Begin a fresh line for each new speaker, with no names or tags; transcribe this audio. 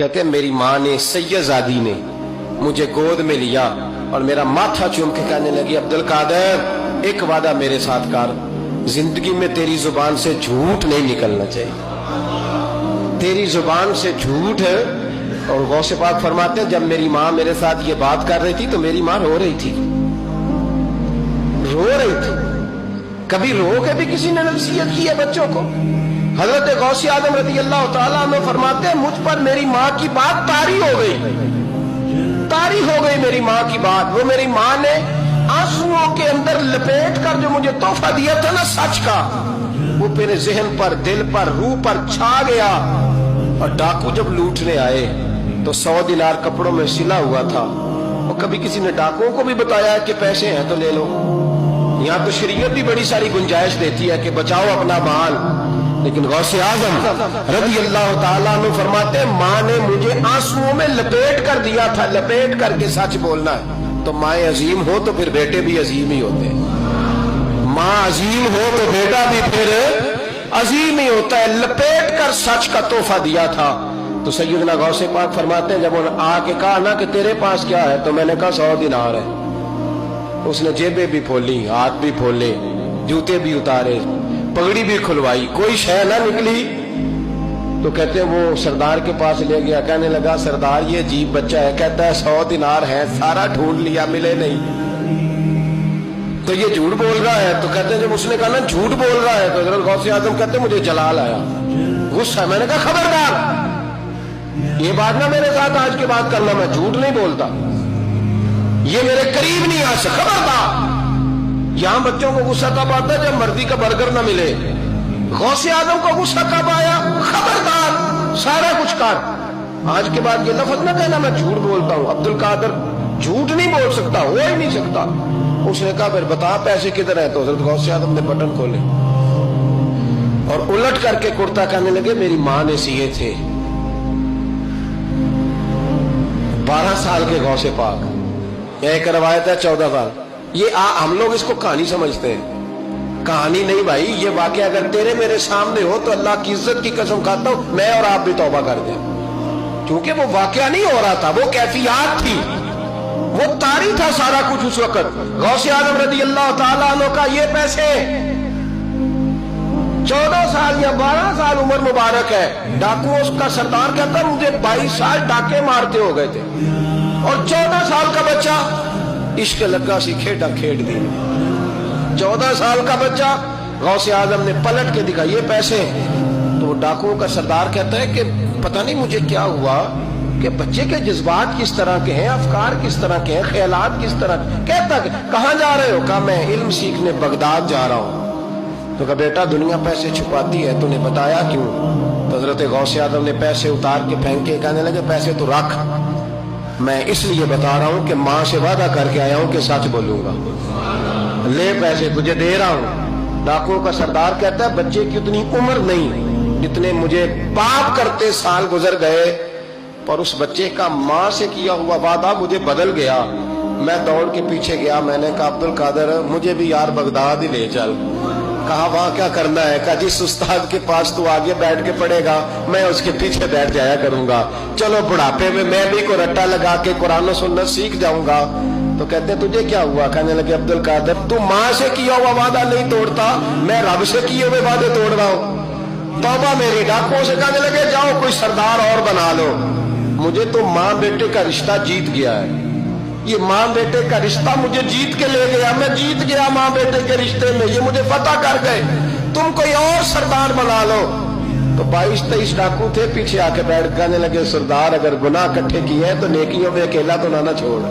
کہتے ہیں میری ماں نے سیدزادی نے مجھے گود میں لیا اور میرا ماتھا چوم کے کہنے لگی عبد القادر ایک وعدہ میرے ساتھ کر، زندگی میں تیری زبان سے جھوٹ نہیں نکلنا چاہیے، تیری زبان سے جھوٹ ہے۔ اور غوث پاک فرماتے ہیں جب میری ماں میرے ساتھ یہ بات کر رہی تھی تو میری ماں رو رہی تھی، رو رہی تھی۔ کبھی رو کے بھی کسی نے نصیحت کی ہے بچوں کو؟ حضرت غوث اعظم رضی اللہ تعالیٰ عنہ فرماتے ہیں مجھ پر میری ماں کی بات طاری ہو گئی، طاری ہو گئی میری ماں کی بات۔ وہ میری ماں نے آنسوؤں کے اندر لپیٹ کر جو مجھے تحفہ دیا تھا نا سچ کا، وہ میرے ذہن پر، دل پر، روح پر چھا گیا۔ اور ڈاکو جب لوٹنے آئے تو 100 دینار کپڑوں میں سلا ہوا تھا، اور کبھی کسی نے ڈاکوؤں کو بھی بتایا کہ پیسے ہیں تو لے لو؟ یہاں تو شریعت بھی بڑی ساری گنجائش دیتی ہے کہ بچاؤ اپنا مال، لیکن غوث اعظم رضی اللہ تعالیٰ عنہ فرماتے ہیں ماں نے مجھے آنسوؤں میں لپیٹ کر دیا تھا، لپیٹ کر کے سچ بولنا ہے۔ تو مائیں عظیم ہو تو پھر بیٹے بھی عظیم ہی ہوتے ہیں، ماں عظیم ہو تو بیٹا بھی پھر عظیم ہی ہوتا ہے۔ لپیٹ کر سچ کا تحفہ دیا تھا۔ تو سیدنا غوث پاک فرماتے ہیں جب انہوں نے آ کے کہا نا کہ تیرے پاس کیا ہے، تو میں نے کہا 100 دینار ہے۔ اس نے جیبیں بھی کھولی، ہاتھ بھی کھولے، جوتے بھی اتارے، پگڑی بھی کھلوائی، کوئی شے نہ نکلی۔ تو کہتے ہیں وہ سردار کے پاس لے گیا، کہنے لگا سردار یہ عجیب بچہ ہے، کہتا ہے 100 دینار ہے، سارا ڈھونڈ لیا ملے نہیں، تو یہ جھوٹ بول رہا ہے۔ تو کہتے ہیں جب اس نے کہا نا جھوٹ بول رہا ہے، تو حضرت غوث اعظم کہتے ہیں مجھے جلال آیا، غصہ۔ میں نے کہا خبردار، یہ بات نہ میرے ساتھ آج کے بعد کرنا، میں جھوٹ نہیں بولتا، یہ میرے قریب نہیں آ سکتا، خبردار۔ یہاں بچوں کو غصہ تب آتا ہے جب مرضی کا برگر نہ ملے، غوث اعظم کو غصہ کب آیا؟ خبردار، سارا کچھ کر، آج کے بعد یہ لفظ نہ کہنا میں جھوٹ بولتا ہوں۔ عبد القادر جھوٹ نہیں بول سکتا، ہو ہی نہیں سکتا۔ اس نے کہا پھر بتا پیسے کدھر ہیں؟ تو حضرت غوث اعظم نے بٹن کھولے اور الٹ کر کے کرتا کہنے لگے میری ماں نے سیے تھے۔ 12 سال کے غوث پاک، ایک روایت ہے 14 سال۔ یہ ہم لوگ اس کو کہانی سمجھتے ہیں، کہانی نہیں بھائی، یہ واقعہ اگر تیرے میرے سامنے ہو تو اللہ کی عزت کی قسم کھاتا ہوں میں اور آپ بھی توبہ کر دیں، کیونکہ وہ واقعہ نہیں ہو رہا تھا، وہ کیفیات تھی، وہ طاری تھا سارا کچھ اس وقت۔ غوث اعظم رضی اللہ تعالیٰ عنہ کا یہ پیسے 14 سال یا 12 سال عمر مبارک ہے، ڈاکو اس کا سردار کہتا ہے مجھے 22 سال ڈاکے مارتے ہو گئے تھے، اور 14 سال کا بچہ عشق لگا سی کھیڈا کھیڈ دی۔ 14 سال کا بچہ غوث اعظم نے پلٹ کے دکھا یہ پیسے۔ تو ڈاکوؤں کا سردار کہتا ہے کہ پتہ نہیں مجھے کیا ہوا کہ بچے کے جذبات کس طرح کے ہیں، افکار کس طرح کے ہیں، خیالات کس طرح کے۔ کہتا کہ کہاں جا رہے ہو؟ کہا میں علم سیکھنے بغداد جا رہا ہوں۔ تو کہا بیٹا دنیا پیسے چھپاتی ہے، تو نے بتایا کیوں؟ تو حضرت غوث اعظم نے پیسے اتار کے پھینک کے کہنے لگے پیسے تو رکھ، میں اس لیے بتا رہا ہوں کہ ماں سے وعدہ کر کے آیا ہوں کہ سچ بولوں گا، لے پیسے تجھے دے رہا ہوں۔ ڈاکوؤں کا سردار کہتا ہے بچے کی اتنی عمر نہیں جتنے مجھے پاپ کرتے سال گزر گئے، پر اس بچے کا ماں سے کیا ہوا وعدہ مجھے بدل گیا۔ میں دوڑ کے پیچھے گیا، میں نے کہا عبد القادر مجھے بھی یار بغداد ہی لے چل۔ کہا وہاں کیا کرنا ہے؟ کہا جس استاد کے پاس تو آگے بیٹھ کے پڑھے گا میں اس کے پیچھے بیٹھ جایا کروں گا، چلو بڑھاپے میں بھی کو رٹا لگا کے قرآن و سنت سیکھ جاؤں گا۔ تو کہتے تجھے کیا ہوا؟ کہنے لگے عبد القادر تو ماں سے کیا ہوا وعدہ نہیں توڑتا، میں رب سے کیے ہوئے وعدے توڑ رہا ہوں، توبہ میری۔ ڈاکوؤں سے کہنے لگے جاؤ کوئی سردار اور بنا لو، مجھے تو ماں بیٹے کا رشتہ جیت گیا ہے، یہ ماں بیٹے کا رشتہ مجھے جیت کے لے گیا، میں جیت گیا ماں بیٹے کے رشتے میں، یہ مجھے فتح کر گئے، تم کوئی اور سردار بنا لو۔ تو 22-23 ڈاکو تھے، پیچھے آ کے بیٹھ کہنے لگے سردار اگر گناہ اکٹھے کیے ہیں تو نیکیوں میں اکیلا تو نہ چھوڑ۔